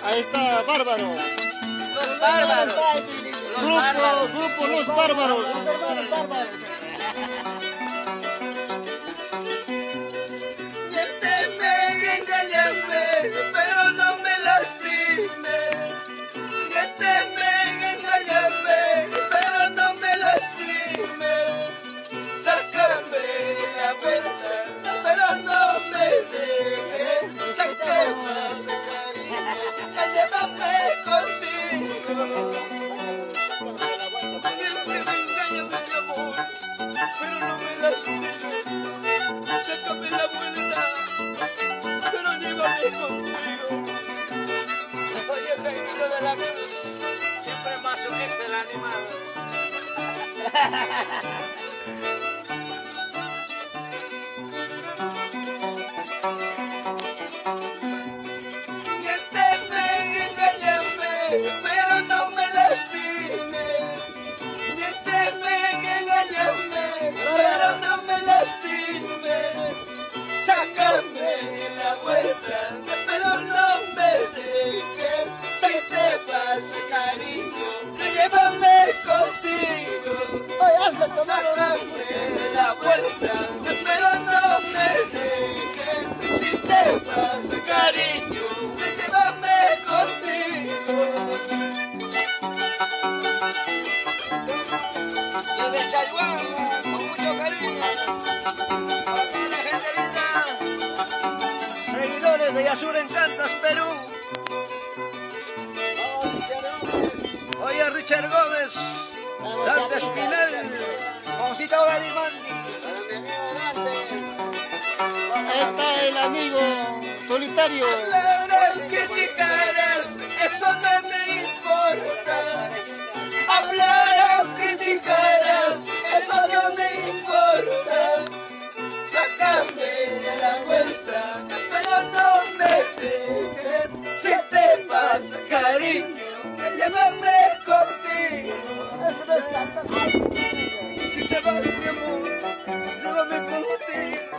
Ahí está, Bárbaro. Los bárbaros. Grupo Los Bárbaros. Miénteme y engáñame, pero no me lastime. Miénteme y engáñame, pero no me lastime. Sácame la vuelta, pero no me dejes. Sácame más cariño, llévame contigo. Miénteme, engáñame, mi amor, pero no me lastime. Sácame la vuelta, pero llévame contigo. Oye, el reino de la cruz, siempre más urgente el animal. Miénteme y engáñame, pero no me lastime. Miénteme y engáñame, pero no me lastime. Sácame la vuelta, pero no me dejes. Si te vas, cariño, llévame contigo. Sácame la vuelta, pero no me dejes. Si te vas, cariño, llévame contigo. Desde Chalhuahua, con mucho cariño, para la gente linda, seguidores de Yasur Encantas, Perú. Oye, Richard Gómez, Dante Espinel, Josita Garimandi. Ahí está el amigo solitario. Hablarás, criticarás, eso no me importa. Hablarás, criticarás, eso no me importa. Sácame la vuelta, pero no me dejes. Si te vas, cariño, llévame contigo. Si te vas, mi amor, llévame contigo.